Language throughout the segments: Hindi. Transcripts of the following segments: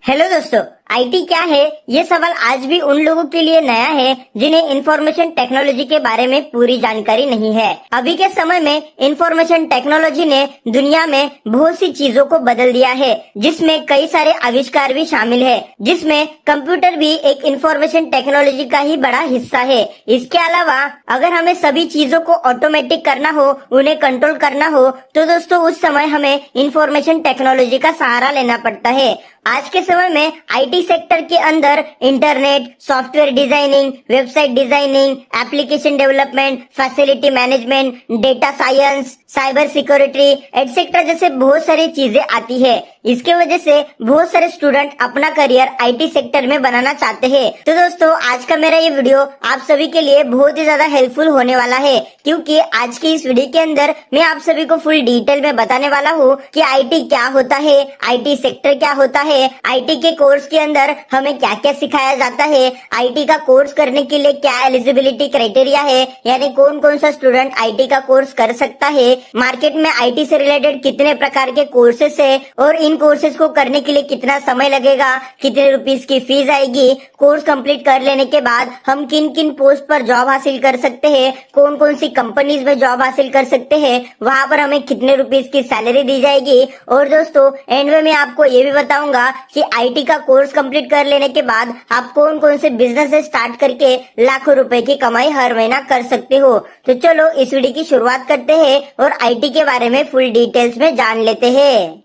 हेलो दोस्तों, आईटी क्या है? ये सवाल आज भी उन लोगों के लिए नया है जिन्हें इंफॉर्मेशन टेक्नोलॉजी के बारे में पूरी जानकारी नहीं है। अभी के समय में इंफॉर्मेशन टेक्नोलॉजी ने दुनिया में बहुत सी चीजों को बदल दिया है, जिसमें कई सारे आविष्कार भी शामिल है, जिसमें कंप्यूटर भी एक इंफॉर्मेशन टेक्नोलॉजी का ही बड़ा हिस्सा है। इसके अलावा अगर हमें सभी चीजों को ऑटोमेटिक करना हो, उन्हें कंट्रोल करना हो, तो दोस्तों उस समय हमें इंफॉर्मेशन टेक्नोलॉजी का सहारा लेना पड़ता है। आज के समय में आईटी सेक्टर के अंदर internet, software designing, website designing, application development, facility management, data science, cyber security etcetera जैसे बहुत सारी चीजें आती है। इसके वजह से बहुत सारे स्टूडेंट अपना करियर आईटी सेक्टर में बनाना चाहते हैं। तो दोस्तों आज का मेरा ये वीडियो आप सभी के लिए बहुत ही ज्यादा हेल्पफुल होने वाला है, क्योंकि आज की इस वीडियो के अंदर मैं आप सभी को फुल डिटेल में बताने वाला हूँ कि आईटी क्या होता है, आईटी सेक्टर क्या होता है, आईटी के कोर्स के अंदर हमें क्या क्या सिखाया जाता है, आईटी का कोर्स करने के लिए क्या एलिजिबिलिटी क्राइटेरिया है, यानी कौन कौन सा स्टूडेंट आईटी का कोर्स कर सकता है, मार्केट में आईटी से रिलेटेड कितने प्रकार के कोर्सेस है और इन कोर्सेज को करने के लिए कितना समय लगेगा, कितने रुपीस की फीस आएगी, कोर्स कंप्लीट कर लेने के बाद हम किन किन पोस्ट पर जॉब हासिल कर सकते हैं, कौन कौन सी कंपनीज में जॉब हासिल कर सकते हैं, वहां पर हमें कितने रुपीस की सैलरी दी जाएगी। और दोस्तों एंड में मैं आपको ये भी बताऊंगा कि आईटी का कोर्स कंप्लीट कर लेने के बाद आप कौन कौन से बिजनेस स्टार्ट करके लाखों रुपए की कमाई हर महीना कर सकते हो। तो चलो इस वीडियो की शुरुआत करते हैं और आईटी के बारे में फुल डिटेल्स में जान लेते हैं।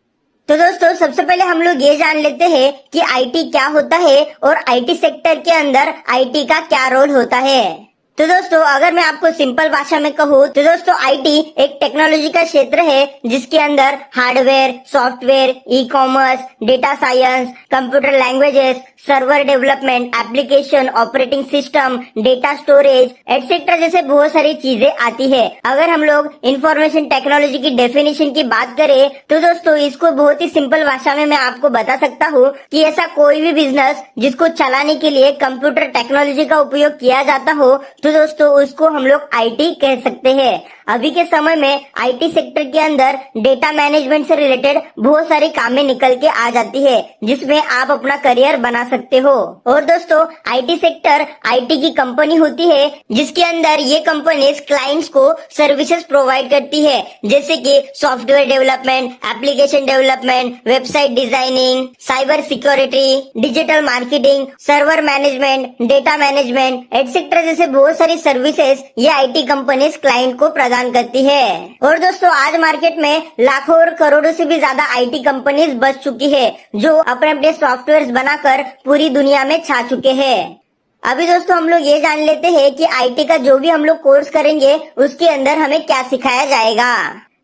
तो दोस्तों सबसे पहले हम लोग ये जान लेते हैं कि आईटी क्या होता है और आईटी सेक्टर के अंदर आईटी का क्या रोल होता है। तो दोस्तों अगर मैं आपको सिंपल भाषा में कहूँ तो दोस्तों आईटी एक टेक्नोलॉजी का क्षेत्र है जिसके अंदर hardware, software, e commerce, data science, computer languages, server development, application, operating system, data storage etcetera जैसे बहुत सारी चीजें आती है। अगर हम लोग इंफॉर्मेशन टेक्नोलॉजी की डेफिनेशन की बात करें तो दोस्तों इसको बहुत ही सिंपल भाषा में मैं आपको बता सकता हूँ कि ऐसा कोई भी बिजनेस जिसको चलाने के लिए कंप्यूटर टेक्नोलॉजी का उपयोग किया जाता हो तो दोस्तों उसको हम लोग आईटी कह सकते हैं। अभी के समय में आईटी सेक्टर के अंदर डेटा मैनेजमेंट से रिलेटेड बहुत सारी कामें निकल के आ जाती है, जिसमें आप अपना करियर बना सकते हो। और दोस्तों आईटी सेक्टर आईटी की कंपनी होती है जिसके अंदर ये कंपनीज क्लाइंट्स को सर्विसेज प्रोवाइड करती है, जैसे कि software development, application development, website designing, cyber security, digital marketing, server management, data management etcetera जैसे बहुत सारी सर्विसेज ये आईटी कंपनीज क्लाइंट को प्रदान करती है। और दोस्तों आज मार्केट में लाखों और करोड़ों से भी ज्यादा आईटी कंपनीज बच चुकी है, जो अपने अपने सॉफ्टवेयर्स बनाकर पूरी दुनिया में छा चुके हैं। अभी दोस्तों हम लोग ये जान लेते हैं कि आईटी का जो भी हम लोग कोर्स करेंगे उसके अंदर हमें क्या सिखाया जाएगा।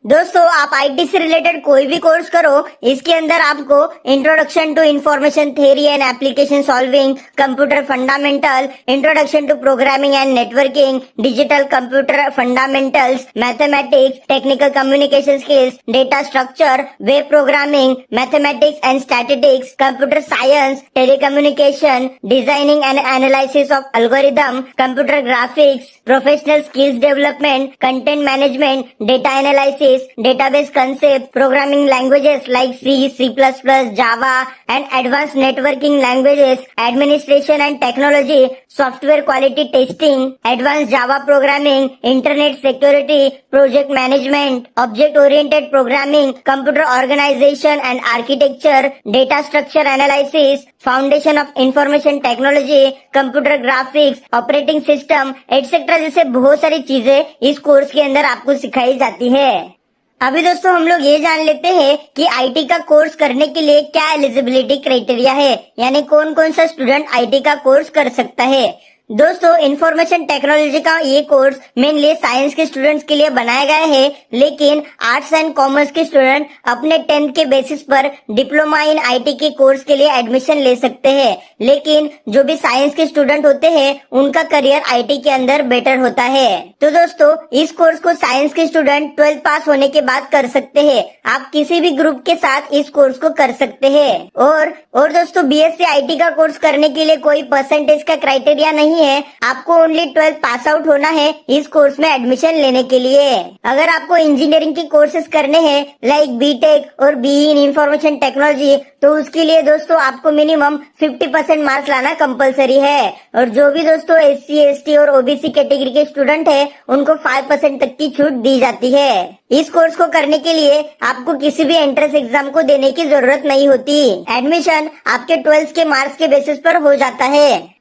दोस्तों आप आईटी से रिलेटेड कोई भी कोर्स करो, इसके अंदर आपको introduction to information theory and application solving, computer fundamental, introduction to programming and networking, digital computer fundamentals, mathematics, technical communication skills, data structure, web programming, mathematics and statistics, computer science, telecommunication, designing and analysis of algorithm, computer graphics, professional skills development, content management, data analysis, database concept, programming languages like C, C++, Java and advanced networking languages, administration and technology, software quality testing, advanced Java programming, internet security, project management, object oriented programming, computer organization and architecture, data structure analysis, foundation of information technology, computer graphics, operating system etcetera जैसे बहुत सारी चीजें इस कोर्स के अंदर आपको सिखाई जाती है। अभी दोस्तों हम लोग ये जान लेते हैं कि आईटी का कोर्स करने के लिए क्या एलिजिबिलिटी क्राइटेरिया है, यानी कौन कौन सा स्टूडेंट आईटी का कोर्स कर सकता है। दोस्तों इंफॉर्मेशन टेक्नोलॉजी का ये कोर्स मेनली साइंस के स्टूडेंट्स के लिए बनाया गया है, लेकिन आर्ट्स एंड कॉमर्स के स्टूडेंट अपने 10th के बेसिस पर डिप्लोमा इन आईटी के कोर्स के लिए एडमिशन ले सकते हैं। लेकिन जो भी साइंस के स्टूडेंट होते हैं उनका करियर आईटी के अंदर बेटर होता है। तो दोस्तों इस कोर्स को साइंस के स्टूडेंट 12th पास होने के बाद कर सकते हैं। आप किसी भी ग्रुप के साथ इस कोर्स को कर सकते हैं। और दोस्तों बीएससी आईटी का कोर्स करने के लिए कोई परसेंटेज का क्राइटेरिया नहीं नहीं है, आपको ओनली 12th पास आउट होना है इस कोर्स में एडमिशन लेने के लिए। अगर आपको इंजीनियरिंग की कोर्सेज करने हैं लाइक बीटेक और बीई इन इंफॉर्मेशन टेक्नोलॉजी, तो उसके लिए दोस्तों आपको मिनिमम 50% मार्क्स लाना कंपलसरी है। और जो भी दोस्तों SC ST और OBC कैटेगरी के स्टूडेंट है उनको 5% तक की छूट दी जाती है। इस कोर्स को करने के लिए आपको किसी भी एंट्रेंस एग्जाम को देने की जरूरत नहीं होती। एडमिशन आपके 12th के मार्क्स के बेसिस पर हो जाता है।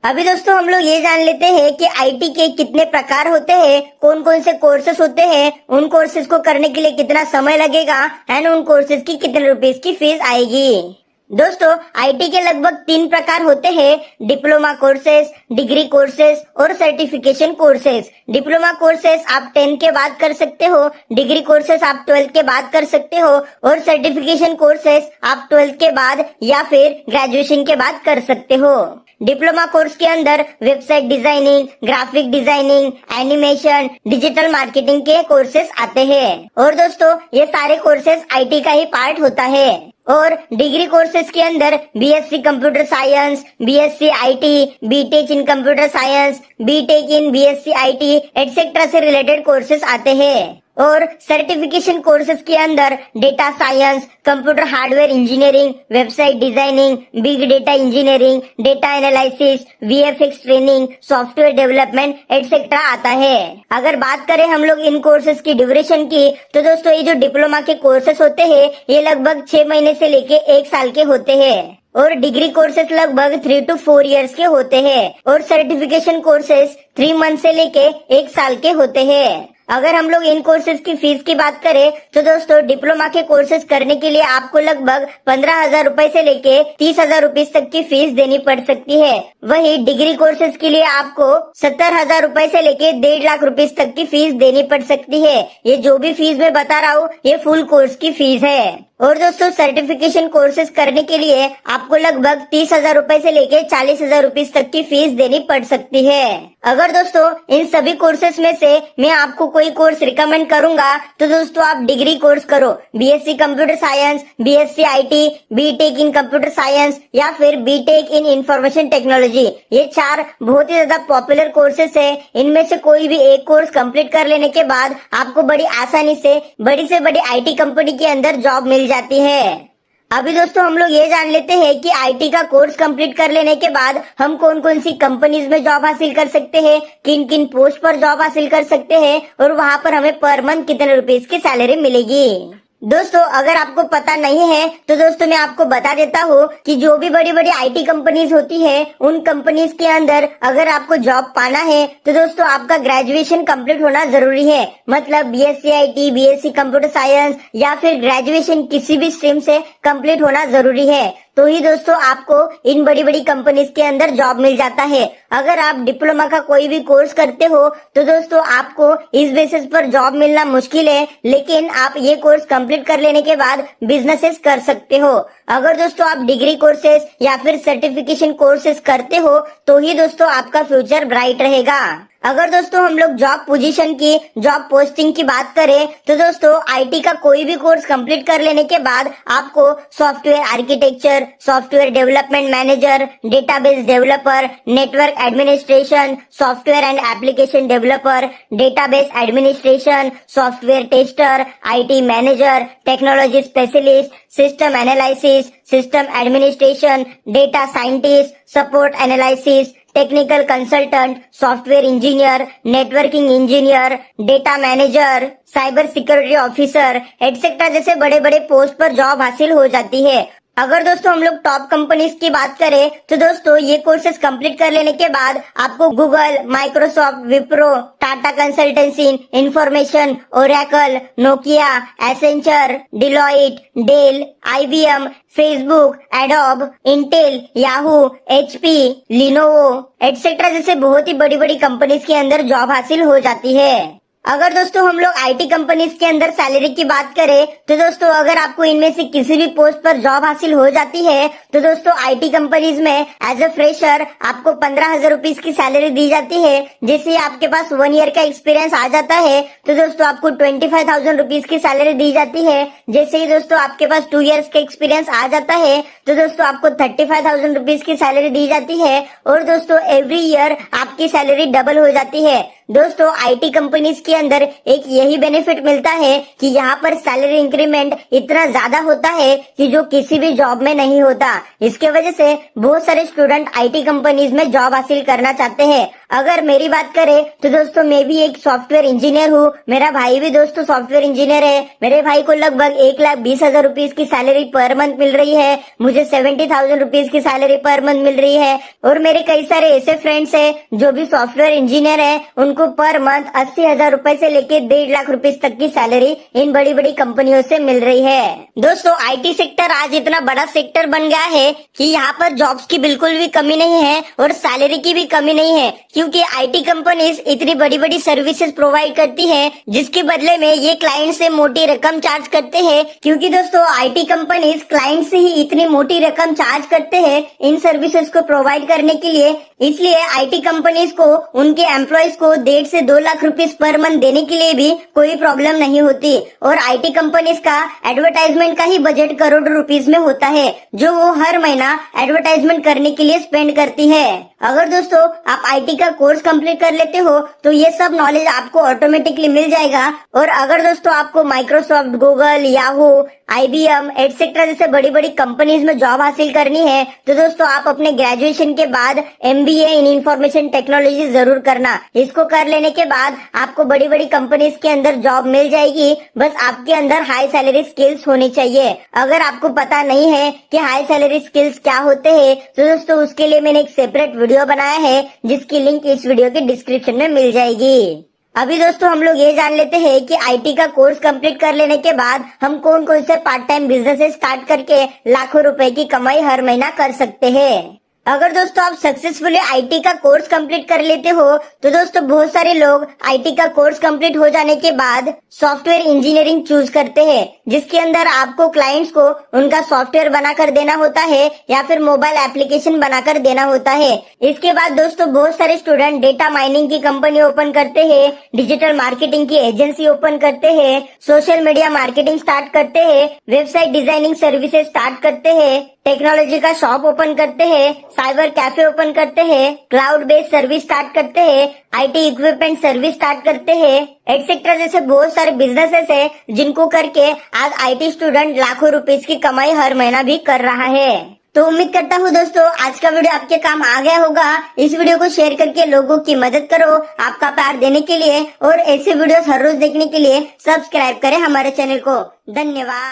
अभी दोस्तों हम लोग ये जान लेते हैं कि IT के कितने प्रकार होते हैं, कौन कौन से कोर्सेस होते हैं, उन कोर्सेज को करने के लिए कितना समय लगेगा एंड उन कोर्सेज की कितने रुपीस की फीस आएगी। दोस्तों IT के लगभग 3 प्रकार होते हैं, डिप्लोमा कोर्सेज, डिग्री कोर्सेज और सर्टिफिकेशन कोर्सेज। डिप्लोमा कोर्सेज आप 10 के बाद कर सकते हो, डिग्री कोर्सेज आप 12 के बाद कर सकते हो और सर्टिफिकेशन कोर्सेज आप 12 के बाद या फिर ग्रेजुएशन के बाद कर सकते हो। डिप्लोमा कोर्स के अंदर website designing, graphic designing, animation, digital marketing के कोर्सेज आते हैं। और दोस्तों ये सारे कोर्सेज IT का ही पार्ट होता है। और डिग्री कोर्सेज के अंदर BSc computer science, BSc IT, BTech in computer science, BTech in BSc IT etcetera से रिलेटेड कोर्सेज आते हैं। और सर्टिफिकेशन कोर्सेज के अंदर data science, computer hardware engineering, website designing, big data engineering, data analysis, VFX training, software development etcetera आता है। अगर बात करें हम लोग इन कोर्सेज की ड्यूरेशन की, तो दोस्तों ये जो डिप्लोमा के कोर्सेज होते हैं ये लगभग 6 महीने से लेके 1 साल के होते हैं। और डिग्री कोर्सेज लगभग 3 to 4 years के होते हैं। और सर्टिफिकेशन कोर्सेज 3 मंथ से लेके 1 साल के होते हैं। अगर हम लोग इन कोर्सेज की फीस की बात करें तो दोस्तों डिप्लोमा के कोर्सेज करने के लिए आपको लगभग 15,000 रूपए से लेके 30,000 रूपए तक की फीस देनी पड़ सकती है। वही डिग्री कोर्सेज के लिए आपको 70,000 रूपए से लेके 1.5 लाख रूपए तक की फीस देनी पड़ सकती है। ये जो भी फीस मैं बता रहा हूँ ये फुल कोर्स की फीस है। और दोस्तों सर्टिफिकेशन कोर्सेज करने के लिए आपको लगभग 30,000 रूपए से लेके 40,000 रूपए तक की फीस देनी पड़ सकती है। अगर दोस्तों इन सभी कोर्सेज में से मैं आपको कोई कोर्स रिकमेंड करूंगा तो दोस्तों आप डिग्री कोर्स करो। BSc computer science, BSc IT, BTech in computer science या फिर बीटेक इन इंफॉर्मेशन टेक्नोलॉजी। ये 4 बहुत ही ज्यादा पॉपुलर कोर्सेज है। इनमें से कोई भी एक कोर्स कंप्लीट कर लेने के बाद आपको बड़ी आसानी से बड़ी IT कंपनी के अंदर जॉब मिल जाती है। अभी दोस्तों हम लोग ये जान लेते हैं कि IT का कोर्स कंप्लीट कर लेने के बाद हम कौन कौन सी कंपनीज में जॉब हासिल कर सकते हैं, किन किन पोस्ट पर जॉब हासिल कर सकते हैं और वहां पर हमें पर मंथ कितने रुपीस की सैलरी मिलेगी। दोस्तों अगर आपको पता नहीं है तो दोस्तों मैं आपको बता देता हूँ कि जो भी बड़ी बड़ी IT कंपनीज होती है उन कंपनीज के अंदर अगर आपको जॉब पाना है तो दोस्तों आपका ग्रेजुएशन कंप्लीट होना जरूरी है। मतलब BSc IT, BSc computer science या फिर ग्रेजुएशन किसी भी स्ट्रीम से कंप्लीट होना जरूरी है, तो ही दोस्तों आपको इन बड़ी बड़ी कंपनीज के अंदर जॉब मिल जाता है। अगर आप डिप्लोमा का कोई भी कोर्स करते हो तो दोस्तों आपको इस बेसिस पर जॉब मिलना मुश्किल है, लेकिन आप ये कोर्स कंप्लीट कर लेने के बाद बिजनेसेस कर सकते हो। अगर दोस्तों आप डिग्री कोर्सेज या फिर सर्टिफिकेशन कोर्सेज करते हो तो ही दोस्तों आपका फ्यूचर ब्राइट रहेगा। अगर दोस्तों हम लोग जॉब पोजीशन की, जॉब पोस्टिंग की बात करें तो दोस्तों IT का कोई भी कोर्स कंप्लीट कर लेने के बाद आपको software architecture, software development manager, database developer, network administration, software and application developer, database administration, software tester, IT manager, technology specialist, system analysis, system administration, data scientist, support analysis, technical consultant, software engineer, networking engineer, data manager, cyber security officer etcetera जैसे बड़े बड़े पोस्ट पर जॉब हासिल हो जाती है। अगर दोस्तों हम लोग टॉप कंपनीज की बात करें तो दोस्तों ये कोर्सेज कंप्लीट कर लेने के बाद आपको Google, Microsoft, Wipro, Tata consultancy, information, Oracle, Nokia, Accenture, Deloitte, Dell, IBM, Facebook, Adobe, Intel, Yahoo, HP, Lenovo etcetera जैसे बहुत ही बड़ी बड़ी कंपनीज के अंदर जॉब हासिल हो जाती है। अगर दोस्तों हम लोग आईटी कंपनीज के अंदर सैलरी की बात करें तो दोस्तों अगर आपको इनमें से किसी भी पोस्ट पर जॉब हासिल हो जाती है तो दोस्तों आईटी कंपनीज में एज अ फ्रेशर आपको 15,000 रुपीज की सैलरी दी जाती है। जैसे आपके पास 1 ईयर का एक्सपीरियंस आ जाता है तो दोस्तों आपको 25,000 रुपीज की सैलरी दी जाती है। जैसे ही दोस्तों आपके पास 2 ईयर्स का एक्सपीरियंस आ जाता है तो दोस्तों आपको 35,000 रुपीज की सैलरी दी जाती है और दोस्तों एवरी ईयर आपकी सैलरी डबल हो जाती है। दोस्तों आईटी कंपनीज के अंदर एक यही बेनिफिट मिलता है कि यहाँ पर सैलरी इंक्रीमेंट इतना ज्यादा होता है कि जो किसी भी जॉब में नहीं होता। इसके वजह से बहुत सारे स्टूडेंट आईटी कंपनीज में जॉब हासिल करना चाहते हैं। अगर मेरी बात करें तो दोस्तों मैं भी एक सॉफ्टवेयर इंजीनियर हूँ, मेरा भाई भी दोस्तों सॉफ्टवेयर इंजीनियर है। मेरे भाई को लगभग 1,20,000 रुपीज की सैलरी पर मंथ मिल रही है, मुझे 70,000 रुपीज की सैलरी पर मंथ मिल रही है और मेरे कई सारे ऐसे फ्रेंड्स हैं जो भी सॉफ्टवेयर इंजीनियर है, उनको पर मंथ 80,000 रुपए से लेके 1.5 लाख रुपीज तक की सैलरी इन बड़ी बड़ी कंपनियों से मिल रही है। दोस्तों आईटी सेक्टर आज इतना बड़ा सेक्टर बन गया है कि यहाँ पर जॉब्स की बिल्कुल भी कमी नहीं है और सैलरी की भी कमी नहीं है, क्योंकि आईटी कंपनीज इतनी बड़ी बड़ी सर्विसेज प्रोवाइड करती है जिसके बदले में ये क्लाइंट से मोटी रकम चार्ज करते हैं। क्योंकि दोस्तों आईटी कंपनीज क्लाइंट से ही इतनी मोटी रकम चार्ज करते हैं इन सर्विसेज को प्रोवाइड करने के लिए, इसलिए आईटी कंपनीज को उनके एम्प्लॉयज को 1.5 से 2 लाख रुपीज पर मंथ देने के लिए भी कोई प्रॉब्लम नहीं होती। और आईटी कंपनीज का एडवर्टाइजमेंट का ही बजट करोड़ों रुपीज में होता है जो वो हर महीना एडवर्टाइजमेंट करने के लिए स्पेंड करती है। अगर दोस्तों आप आईटी का कोर्स कंप्लीट कर लेते हो तो ये सब नॉलेज आपको ऑटोमेटिकली मिल जाएगा। और अगर दोस्तों आपको Microsoft, Google, Yahoo, IBM etcetera जैसे बड़ी बड़ी कंपनीज में जॉब हासिल करनी है तो दोस्तों आप अपने ग्रेजुएशन के बाद MBA इन इंफॉर्मेशन टेक्नोलॉजी जरूर करना। इसको कर लेने के बाद आपको बड़ी बड़ी कंपनीज के अंदर जॉब मिल जाएगी, बस आपके अंदर हाई सैलरी स्किल्स होनी चाहिए। अगर आपको पता नहीं है कि हाई सैलरी स्किल्स क्या होते हैं तो दोस्तों उसके लिए मैंने एक सेपरेट वीडियो बनाया है जिसकी लिंक इस वीडियो के डिस्क्रिप्शन में मिल जाएगी। अभी दोस्तों हम लोग ये जान लेते हैं कि आईटी का कोर्स कंप्लीट कर लेने के बाद हम कौन कौन से पार्ट टाइम बिजनेसेस स्टार्ट करके लाखों रुपए की कमाई हर महीना कर सकते हैं। अगर दोस्तों आप सक्सेसफुली आईटी का कोर्स कंप्लीट कर लेते हो तो दोस्तों बहुत सारे लोग आईटी का कोर्स कंप्लीट हो जाने के बाद सॉफ्टवेयर इंजीनियरिंग चूज करते हैं, जिसके अंदर आपको क्लाइंट्स को उनका सॉफ्टवेयर बनाकर देना होता है या फिर मोबाइल एप्लीकेशन बनाकर देना होता है। इसके बाद दोस्तों बहुत सारे स्टूडेंट डेटा माइनिंग की कंपनी ओपन करते हैं, डिजिटल मार्केटिंग की एजेंसी ओपन करते हैं, सोशल मीडिया मार्केटिंग स्टार्ट करते हैं, वेबसाइट डिजाइनिंग सर्विसेज स्टार्ट करते हैं, टेक्नोलॉजी का शॉप ओपन करते हैं, साइबर कैफे ओपन करते हैं, क्लाउड बेस्ड सर्विस स्टार्ट करते हैं, आईटी इक्विपमेंट सर्विस स्टार्ट करते हैं, एटसेट्रा जैसे बहुत सारे बिजनेसेस हैं जिनको करके आज आईटी स्टूडेंट लाखों रुपीस की कमाई हर महीना भी कर रहा है। तो उम्मीद करता हूँ दोस्तों आज का वीडियो आपके काम आ गया होगा। इस वीडियो को शेयर करके लोगों की मदद करो। आपका प्यार देने के लिए और ऐसे वीडियोस हर रोज देखने के लिए सब्सक्राइब करें हमारे चैनल को। धन्यवाद।